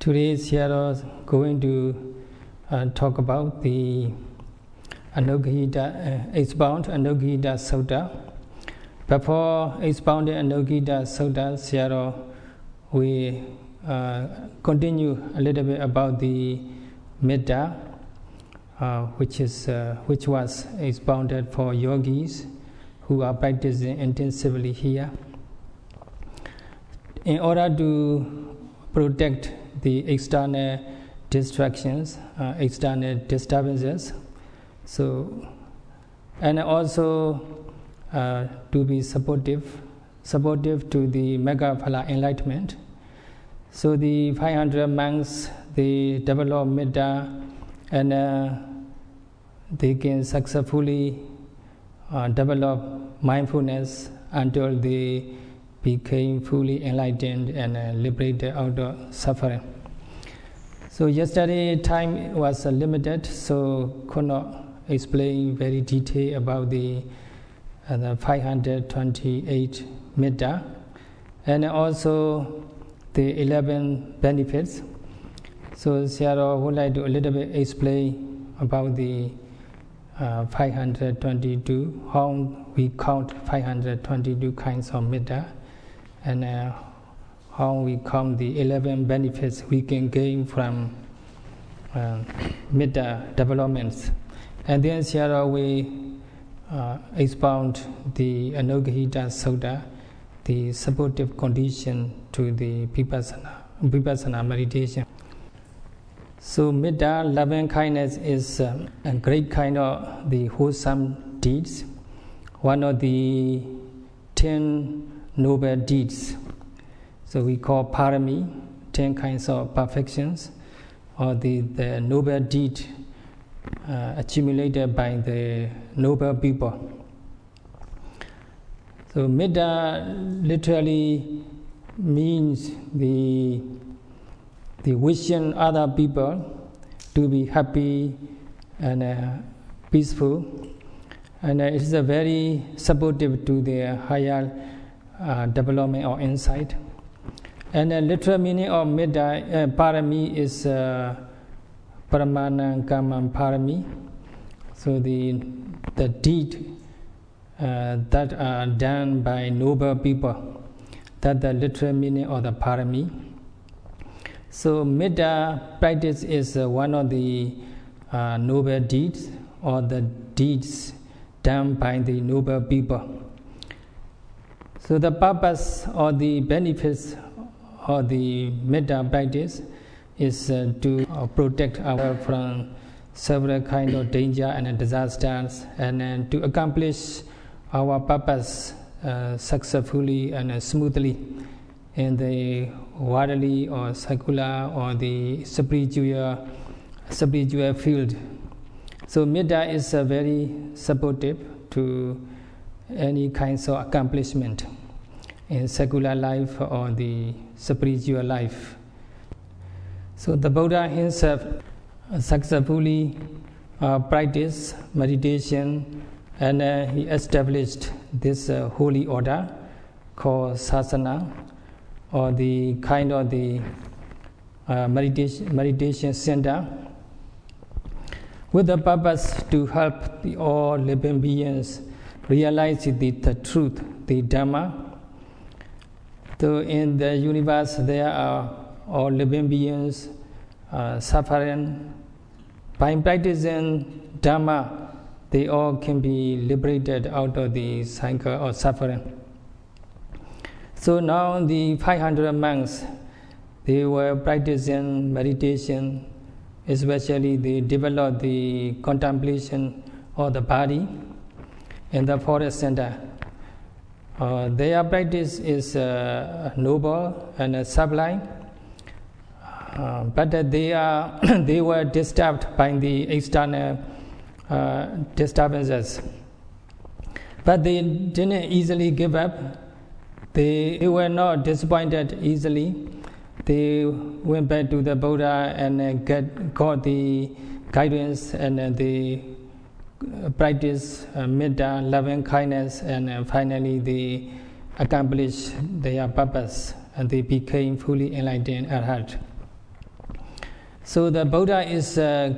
Today Sayadaw is going to talk about the expound Anugita Sutta. Before expounding Anugita Sutta, Sayadaw we continue a little bit about the Metta, which was expounded for yogis who are practicing intensively here. In order to protect the external distractions, external disturbances, and also to be supportive to the Magga-phala enlightenment. So the 500 monks, they develop Metta, and they can successfully develop mindfulness until they became fully enlightened and liberated out of suffering. So yesterday time was limited, so could not explain very detailed about the 528 Metta, and also the 11 benefits. So Sayadaw would like to a little bit explain about the 522, how we count 522 kinds of Metta, and how we count the 11 benefits we can gain from Metta developments. And then Sayadaw will expound the Anugita Sutta, the supportive condition to the Vipassana meditation. So Metta, loving kindness, is a great kind of the wholesome deeds, one of the 10 noble deeds. So we call parami, 10 kinds of perfections, or the noble deed accumulated by the noble people. So Metta literally means the wishing other people to be happy and peaceful, and it is a very supportive to their higher development or insight. And the literal meaning of Metta parami is paramana kamam parami. So the deed that are done by noble people, that the literal meaning of the parami. So Metta practice is one of the noble deeds, or the deeds done by the noble people. So the purpose or the benefits of the Metta practice is to protect ourselves from several kinds of danger and disasters, and to accomplish our purpose successfully and smoothly in the worldly or secular or the spiritual field. So Metta is very supportive to any kinds of accomplishment in secular life or the spiritual life. So the Buddha himself successfully practiced meditation, and he established this holy order called sasana, or the kind of the meditation center, with the purpose to help all living beings realize the truth, the dhamma. So in the universe there are all living beings suffering. By practicing dhamma, they all can be liberated out of the cycle of suffering. So now the 500 monks, they were practicing meditation, especially they developed the contemplation of the body in the forest center. Their practice is noble and sublime, but they were disturbed by the external disturbances. But they didn't easily give up. They were not disappointed easily. They went back to the Buddha and got the guidance, and they practiced Metta, loving kindness, and finally they accomplished their purpose and they became fully enlightened at heart. So the Buddha is the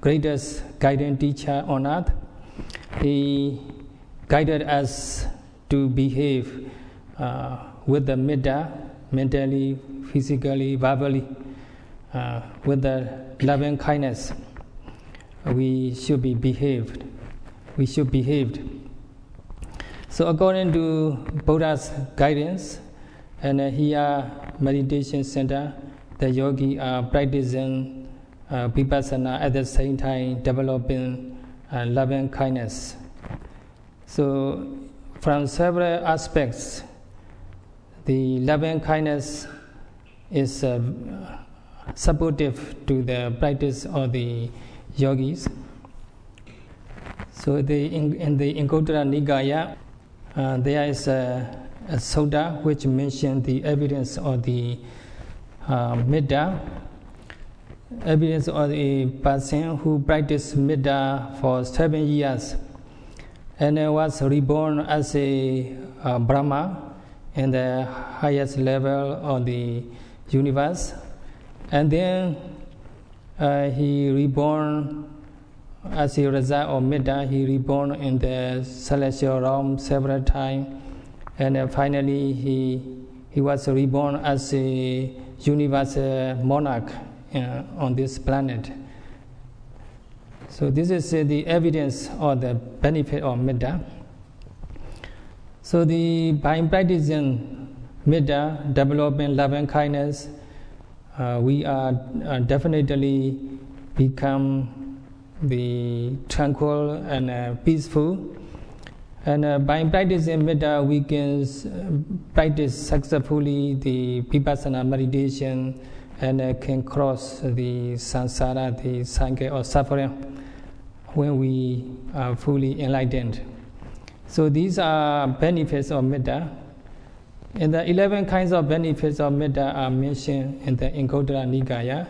greatest guiding teacher on earth. He guided us to behave with the Metta, mentally, physically, verbally, with the loving kindness. We should be behaved. We should behave. So according to Buddha's guidance, and here Meditation Center, the yogi are practicing Vipassana at the same time developing loving kindness. So from several aspects, the loving kindness is supportive to the practice of the yogis. So in the Anguttara Nikaya, there is a sutta which mentions the evidence of the Metta, evidence of a person who practiced Metta for 7 years and was reborn as a Brahma in the highest level of the universe, and then he reborn as a result of Metta. He reborn in the celestial realm several times, and finally he was reborn as a universal monarch on this planet. So this is the evidence of the benefit of Metta. So by practicing Metta, developing loving kindness, we are definitely become the tranquil and peaceful. And by practicing Metta, we can practice successfully the Vipassana meditation and can cross the samsara, the cycle of suffering, when we are fully enlightened. So these are benefits of Metta. And the 11 kinds of benefits of Metta are mentioned in the Anguttara Nikaya.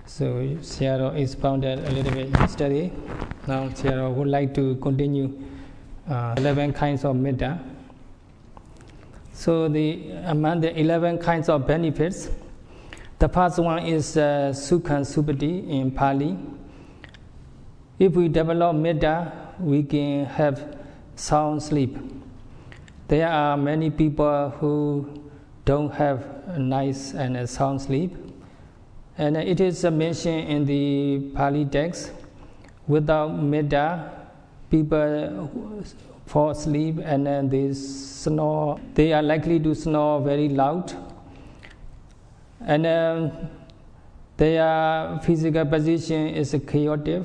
So Sayadaw expounded a little bit yesterday. Now Sayadaw would like to continue 11 kinds of Metta. So among the 11 kinds of benefits, the first one is Sukha Supati in Pali. If we develop Metta, we can have sound sleep. There are many people who don't have a nice and sound sleep. And it is mentioned in the Pali text, without Metta, people fall asleep and then they snore. They are likely to snore very loud. And their physical position is chaotic.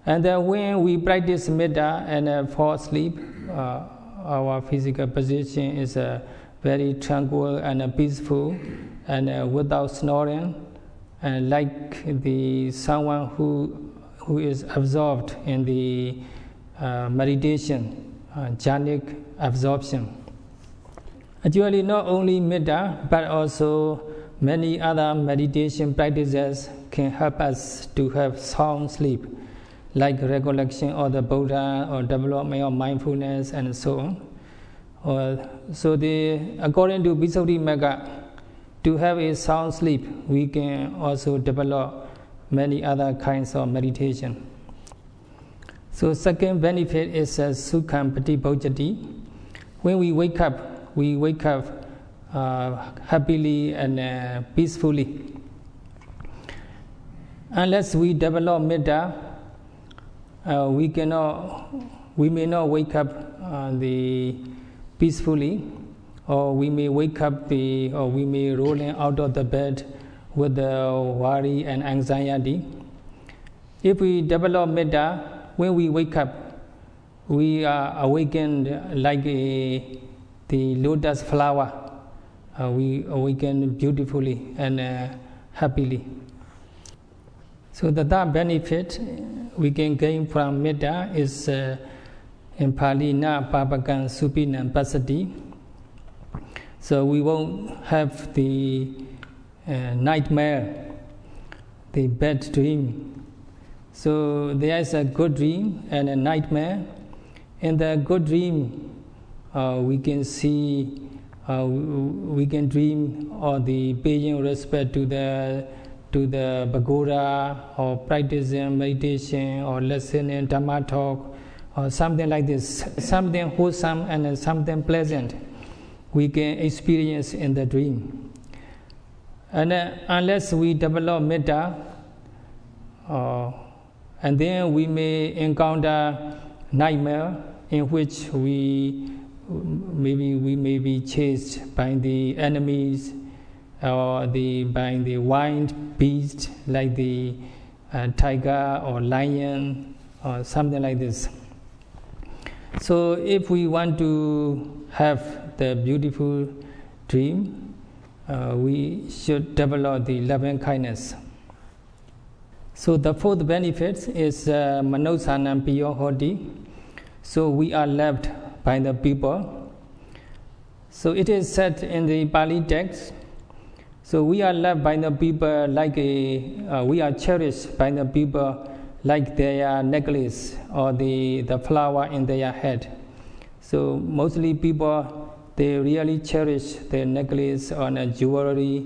And then when we practice Metta and fall asleep, our physical position is very tranquil and peaceful and without snoring, and like someone who is absorbed in the meditation, jhanic absorption. Actually, not only Metta, but also many other meditation practices can help us to have sound sleep, like recollection of the Buddha or development of mindfulness and so on. According to Visuddhimagga, to have a sound sleep, we can also develop many other kinds of meditation. So second benefit is Sukham Patibhojati. When we wake up happily and peacefully. Unless we develop Metta, we may not wake up peacefully, or we may wake up or we may rolling out of the bed with the worry and anxiety. If we develop Metta, when we wake up, we are awakened like the lotus flower. We awaken beautifully and happily. So the third benefit we can gain from Metta is in Pali, na papakan supinam pasati. So we won't have the nightmare, the bad dream. So there is a good dream and a nightmare. In the good dream, we can see, we can dream of the paying respect to to the pagoda or practicing meditation or listening dhamma talk or something like this, something wholesome and something pleasant we can experience in the dream. And unless we develop metta, and then we may encounter nightmare in which we may be chased by the enemies or by the wild beast like the tiger or lion or something like this. So if we want to have the beautiful dream, we should develop the loving kindness. So the fourth benefit is manosanam piyo hoti. So we are loved by the people. So it is said in the Pali text, so we are loved by the people like we are cherished by the people like their necklace or the flower in their head. So mostly people, they really cherish their necklace or jewelry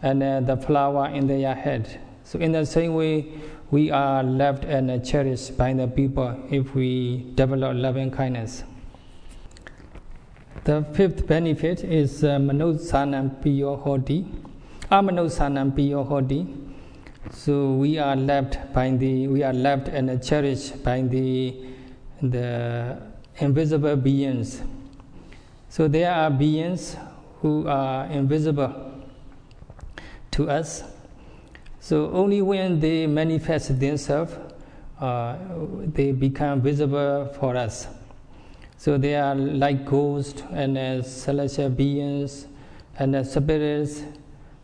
and the flower in their head. So in the same way, we are loved and cherished by the people if we develop loving kindness. The fifth benefit is manosanam piyo hoti, amanosanam piyo hoti. So we are loved and cherished by the invisible beings. So there are beings who are invisible to us. So only when they manifest themselves, they become visible for us. So they are like ghosts and celestial beings and spirits.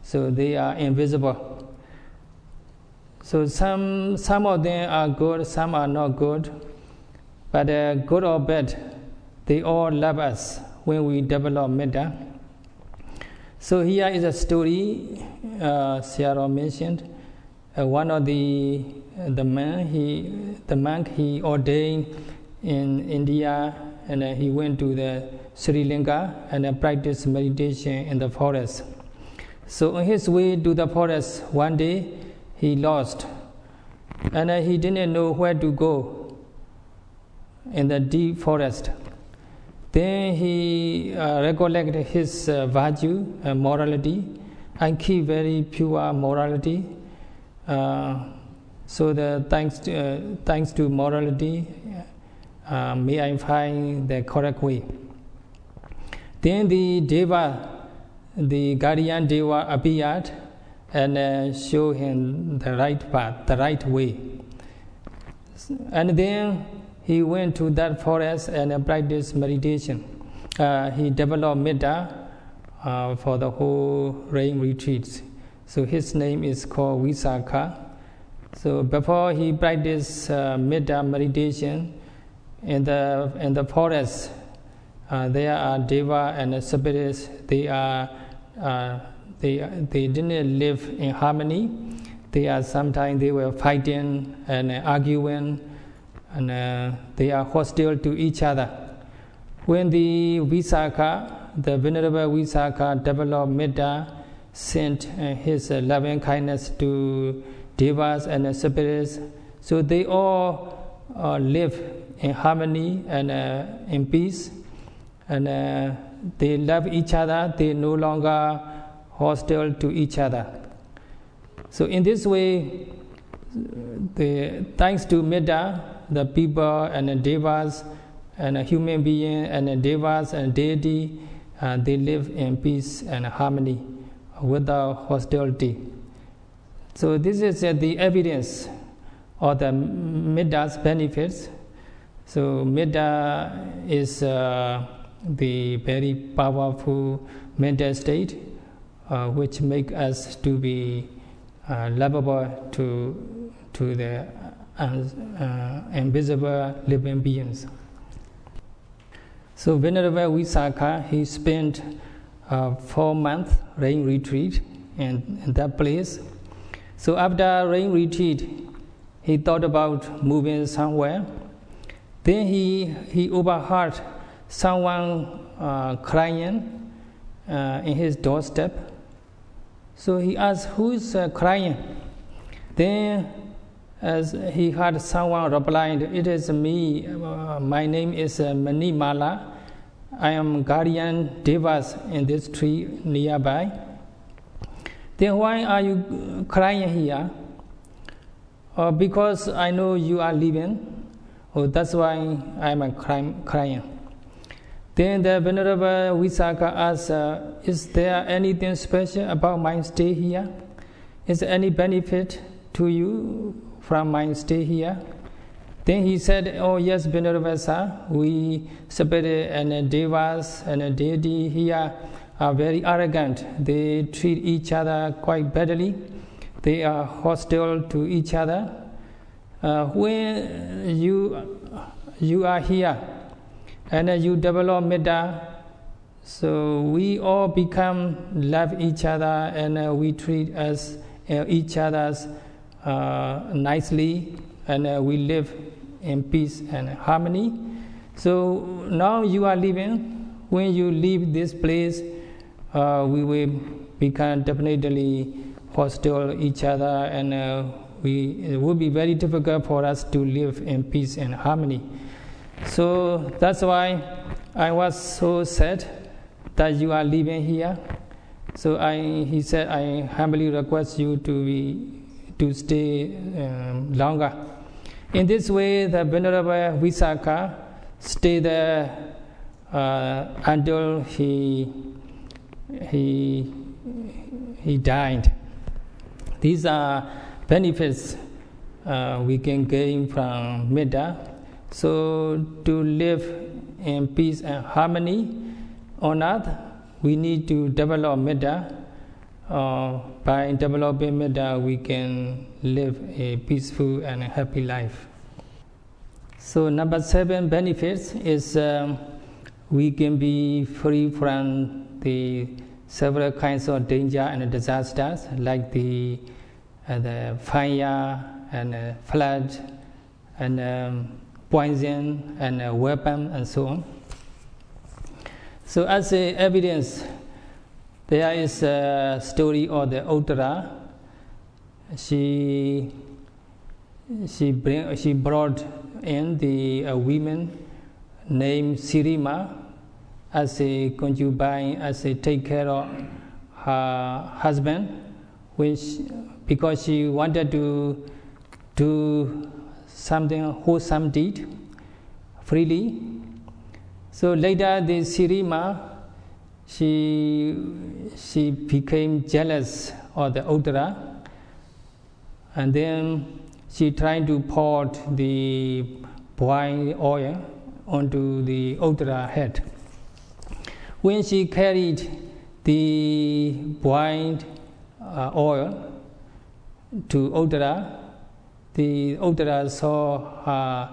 So they are invisible. So some of them are good, some are not good. But good or bad, they all love us when we develop metta. So here is a story Sayadaw mentioned. One of the monk he ordained in India, and he went to the Sri Lanka and practiced meditation in the forest. So on his way to the forest, one day he lost, and he didn't know where to go in the deep forest. Then he recollected his virtue and morality and keep very pure morality. So thanks to morality, may I find the correct way. Then the deva, the guardian deva appeared and showed him the right path, the right way. And then he went to that forest and practiced meditation. He developed metta for the whole rain retreats. So his name is called Visakha. So before he practiced metta meditation in the forest, there are deva and spirits. They didn't live in harmony. Sometimes they were fighting and arguing, and they are hostile to each other. When the Venerable Visakha developed metta, sent his loving kindness to devas and spirits, so they all live in harmony and in peace, and they love each other. They no longer hostile to each other. So in this way, thanks to metta, the people and the devas and human beings and devas and deity, they live in peace and harmony without hostility. So this is the evidence of the metta's benefits. So metta is the very powerful mental state which make us to be lovable to the invisible living beings. So Venerable Visakha, he spent 4-month rain retreat in that place. So after rain retreat, he thought about moving somewhere. Then he overheard someone crying in his doorstep. So he asked, "Who is crying?" Then, as he heard someone replied, "It is me. My name is Manimala. I am guardian devas in this tree nearby. Then why are you crying here? Because I know you are leaving. Oh, that's why I am crying." Then the Venerable Vissaka asked, "Is there anything special about my stay here? Is there any benefit to you from my stay here?" Then he said, "Oh yes, Venerable Sir, we separated and devas and deity here are very arrogant. They treat each other quite badly. They are hostile to each other. When you are here and you develop metta, so we all become love each other and we treat each other nicely, and we live in peace and harmony. So now you are leaving. When you leave this place, we will become definitely hostile each other, and it will be very difficult for us to live in peace and harmony. So that's why I was so sad that you are leaving here. So he said, I humbly request you to stay longer." In this way, the Venerable Vissaka stayed there until he died. These are benefits we can gain from metta. So to live in peace and harmony on earth, we need to develop metta. By developing metta, we can live a peaceful and happy life. So number 7 benefits is we can be free from the several kinds of danger and disasters, like the fire and flood and poison and weapon and so on. So as a evidence, there is a story of the Uttara. She brought in the women named Sirima as a concubine, as a take care of her husband, because she wanted to do something wholesome deed freely. So later, the Sirima, she became jealous of the Uttara, and then she tried to pour the boiled oil onto the Uttara head. When she carried the boiled oil to Uttara, the Uttara saw her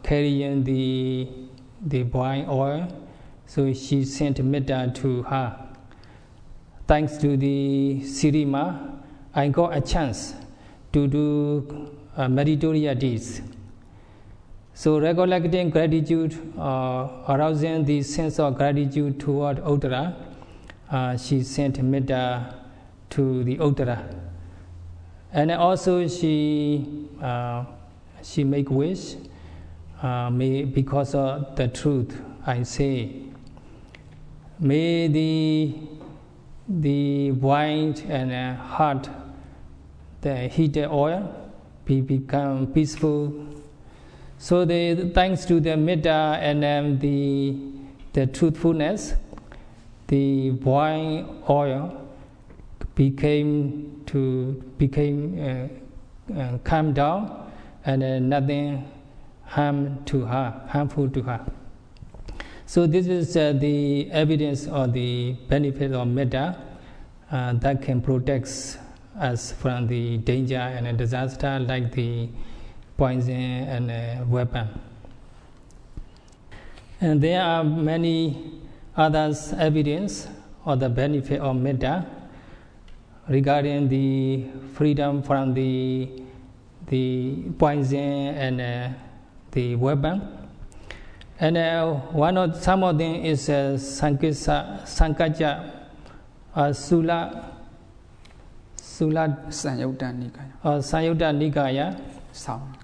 carrying the boiled oil, so she sent metta to her. Thanks to the Sirima, I got a chance to do meritorious deeds. So recollecting gratitude, arousing the sense of gratitude toward Uttara, she sent metta to the Uttara. And also she make wish, because of the truth I say. May the wine and hot, the heated oil, become peaceful. So thanks to the metta and the truthfulness, the wine oil became calm down, and nothing harmful to her. So this is the evidence of the benefit of metta that can protect us from the danger and disaster, like the poison and weapon. And there are many other evidence of the benefit of metta regarding the freedom from the poison and the weapon. And some of them is Sankaja Sula Sayadaw Nikaya. Sayadaw Nikaya. Sound.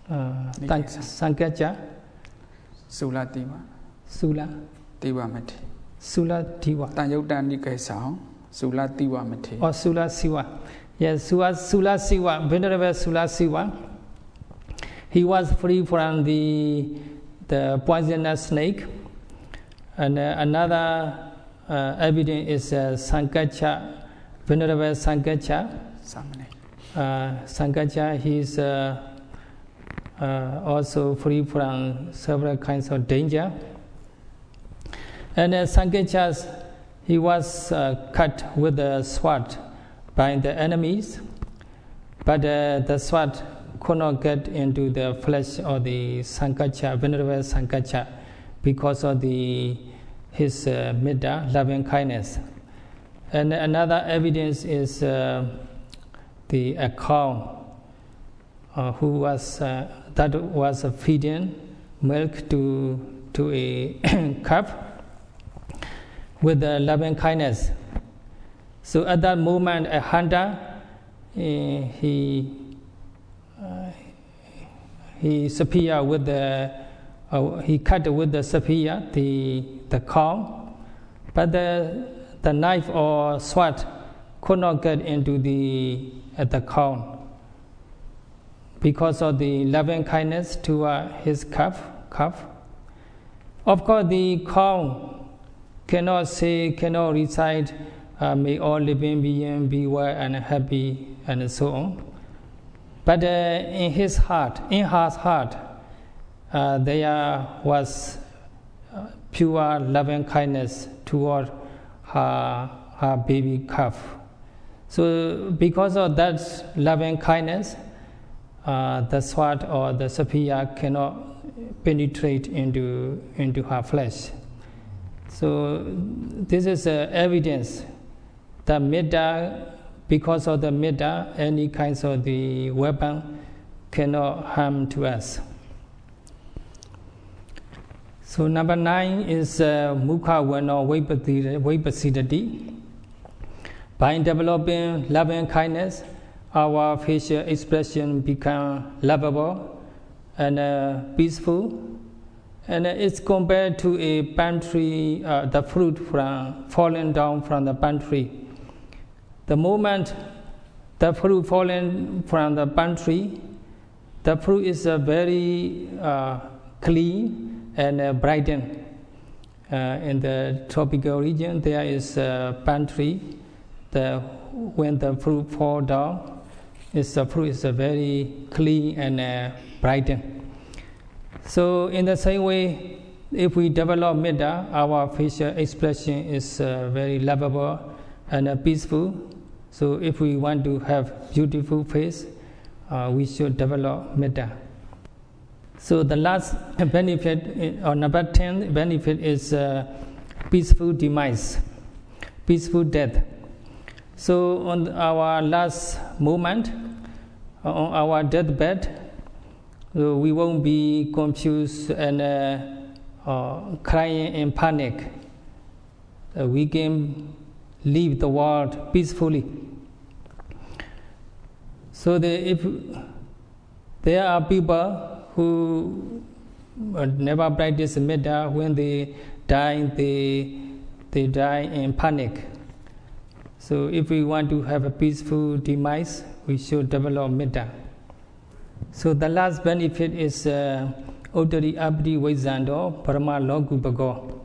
Sankacha. Sula Diva. Sula. Diva Mette. Sula Diva. Sayadaw Nikaya sound. Sula Diva Mette. Or Sula Siva. Yes, Sula Siva, Venerable Sula Siva. He was free from the poisonous snake. And another evidence is Sankacha, Venerable Sankacha. Sankacha, he is also free from several kinds of danger. And Sankacha, he was cut with a sword by the enemies, but the sword could not get into the flesh of the Sankacha, Venerable Sankacha, because of his metta, loving kindness. And another evidence is the cow that was feeding milk to a calf with loving kindness. So at that moment, a hunter he spear with he cut with the spear the cow, but the knife or sword could not get into the cow because of the loving kindness to his calf. Of course, the cow cannot recite, may all living beings be well and happy, and so on. But in her heart, there was pure loving kindness toward her baby calf. So because of that loving kindness, the sword or the spear cannot penetrate into her flesh. So this is evidence that metta, because of the metta, any kinds of the weapon cannot harm to us. So number 9 is mukha vano vipassiti. By developing loving kindness, our facial expression become lovable and peaceful, and it's compared to a palm tree, the fruit falling down from the palm tree. The moment the fruit falling from the palm tree, the fruit is very clean and brightened. In the tropical region, there is a palm tree. When the fruit fall down, the fruit is very clean and brightened. So in the same way, if we develop metta, our facial expression is very lovable and peaceful. So if we want to have beautiful face, we should develop metta. So the last benefit, or number 10 benefit, is peaceful demise, peaceful death. So on our last moment, on our deathbed, we won't be confused and crying in panic. We can leave the world peacefully. So if there are people who never practice metta, when they die, they die in panic. So if we want to have a peaceful demise, we should develop metta. So the last benefit is Uttari Abdi Vaisando Parama Logu Bhago.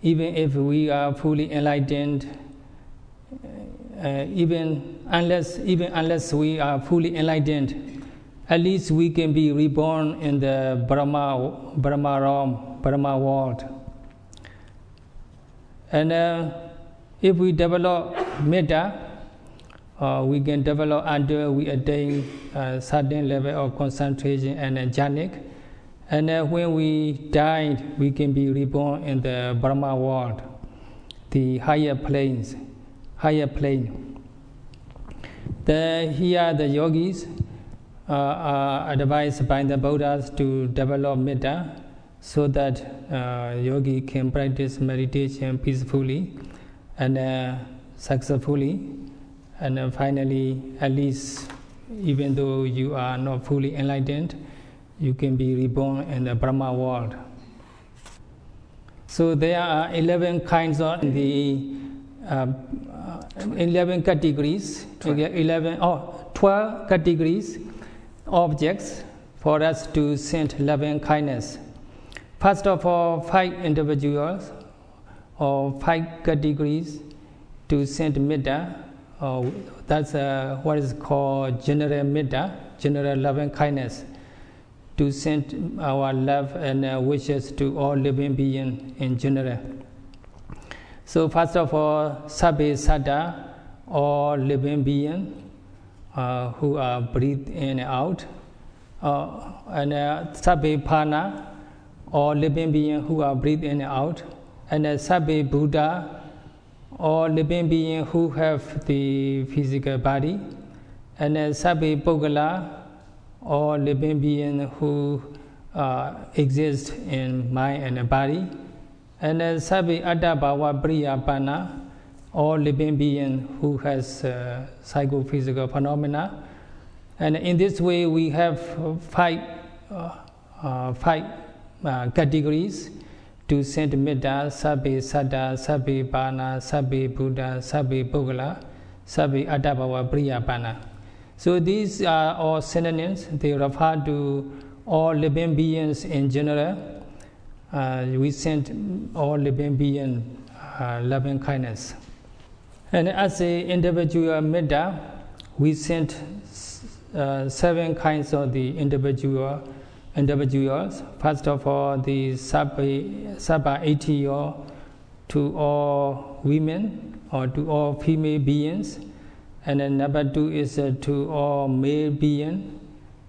Even if we are fully enlightened, even unless we are fully enlightened, at least we can be reborn in the Brahma realm, Brahma world. And if we develop metta, we can develop until we attain a certain level of concentration and jhanic. And when we die, we can be reborn in the Brahma world, the higher plane. Here the yogis are advised by the Buddhas to develop metta so that yogi can practice meditation peacefully and successfully, and then finally, at least, even though you are not fully enlightened, you can be reborn in the Brahma world. So there are 11 kinds of the 11 categories, 12 categories, objects for us to send loving kindness. First of all, 5 individuals or 5 categories to send metta. That's what is called general metta, general loving kindness, to send our love and wishes to all living beings in general. So first of all, sabbe saddha, all living beings who are breathed in and out, and sabbe phana, all living beings who are breathed in and out, and sabbe Buddha, all living beings who have the physical body, and sabbe Puggala, all living beings who exist in mind and body, and sabbe Atta Bhava Priyapana, all living beings who has psychophysical phenomena. And in this way, we have 5 categories to send metta: sabbe saddha, sabbe bhana, sabbe Buddha, sabbe Puggala, sabbe Atta Bhava Priyapana. So these are all synonyms. They refer to all living beings in general. We send all living beings loving kindness. And as an individual metta, we sent 7 kinds of the individuals. First of all, the sabba etiyo, to all women or to all female beings. And then number 2 is to all male beings.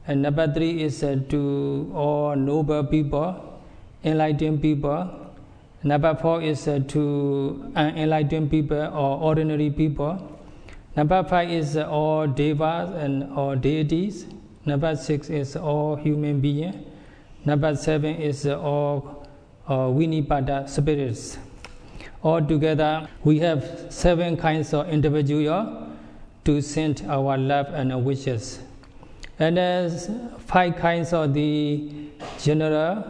And number 3 is to all noble people, enlightened people. Number 4 is to unenlightened people or ordinary people. Number 5 is all devas and all deities. Number 6 is all human beings. Number 7 is all Vinipada spirits. Altogether, we have 7 kinds of individuals to send our love and wishes. And there's 5 kinds of the general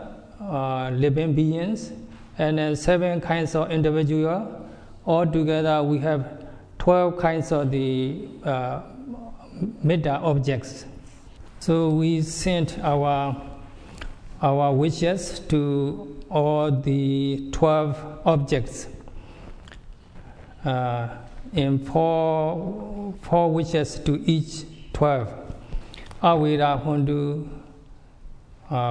living beings, and 7 kinds of individuals. Altogether, we have 12 kinds of the metta objects. So we sent our wishes to all the 12 objects. In four wishes to each 12. Avira Hondu,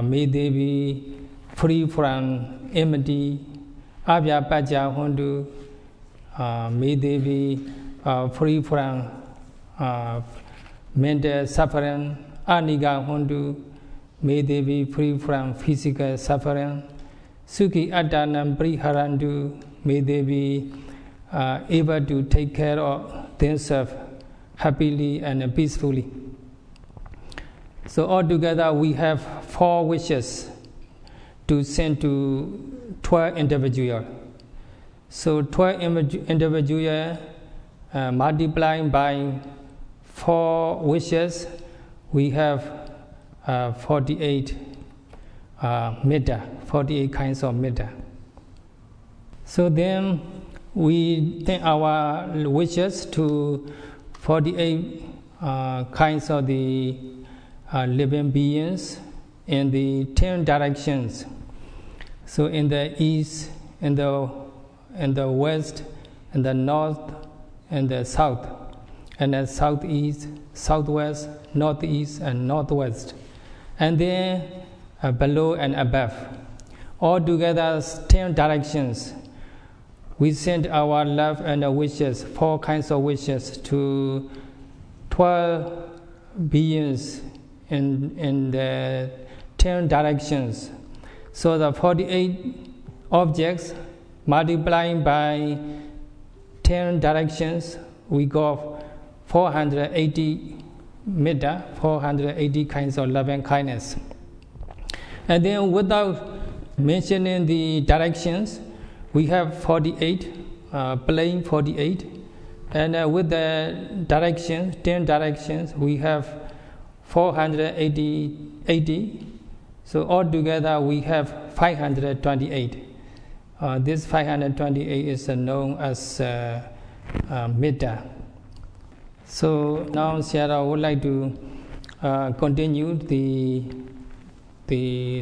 may they be free from enmity. Abhya Paja Hondu, may they be free from mental suffering. Aniga Hondu, may they be free from physical suffering. Sukhi Attanam Priharandu, may they be able to take care of themselves happily and peacefully. So altogether we have 4 wishes to send to 12 individuals. So 12 individuals multiplying by 4 wishes, we have 48 metta, 48 kinds of metta. So then we take our wishes to 48 kinds of the living beings in the 10 directions. So in the east, in the west, in the north, and the south, and the southeast, southwest, northeast, and northwest, and then below and above. Altogether 10 directions. We send our love and wishes, 4 kinds of wishes, to 12 beings in the 10 directions. So the 48 objects multiplying by 10 directions, we got 480 metta, 480 kinds of loving kindness. And then without mentioning the directions, we have 48, plain 48, And with the directions, 10 directions, we have 480. So altogether we have 528. This 528 is known as Metta. So now Sayadaw would like to continue the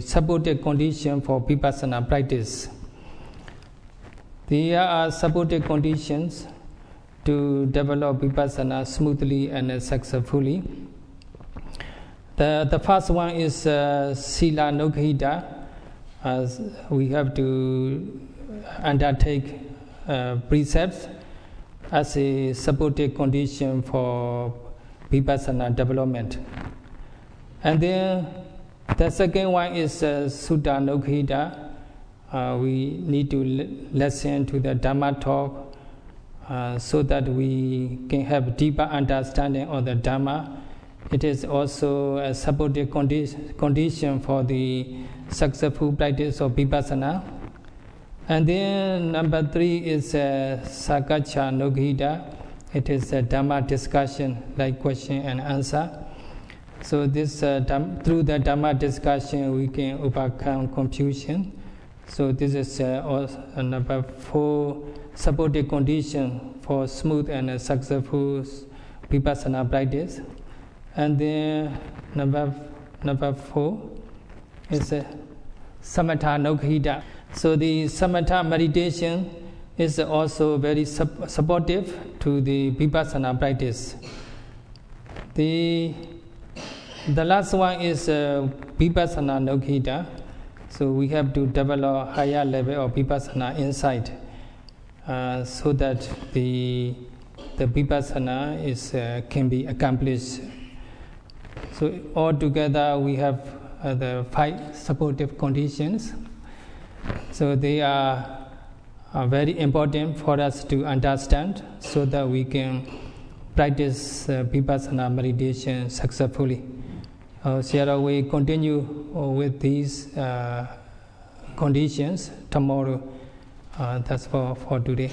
supported condition for Vipassana practice. There are supported conditions to develop Vipassana smoothly and successfully. The first one is Sila Nokhita. We have to undertake precepts as a supported condition for Vipassana development. And then the second one is Sutta Nokhita. We need to listen to the Dhamma talk so that we can have deeper understanding of the Dhamma. It is also a supportive condition for the successful practice of Vipassana. And then number 3 is Sakacha Nokhita. It is a Dhamma discussion, like question and answer. So this through the Dhamma discussion we can overcome confusion. So this is also number 4 supportive condition for smooth and successful Vipassana practice. And then number 4 is Samatha Nokhita. So the Samatha meditation is also very supportive to the Vipassana practice. The last one is Vipassana Nokhita. So we have to develop higher level of Vipassana insight so that the Vipassana can be accomplished. So altogether we have the 5 supportive conditions. So they are very important for us to understand so that we can practice Vipassana meditation successfully. Sayadaw will continue with these conditions tomorrow. That's for today.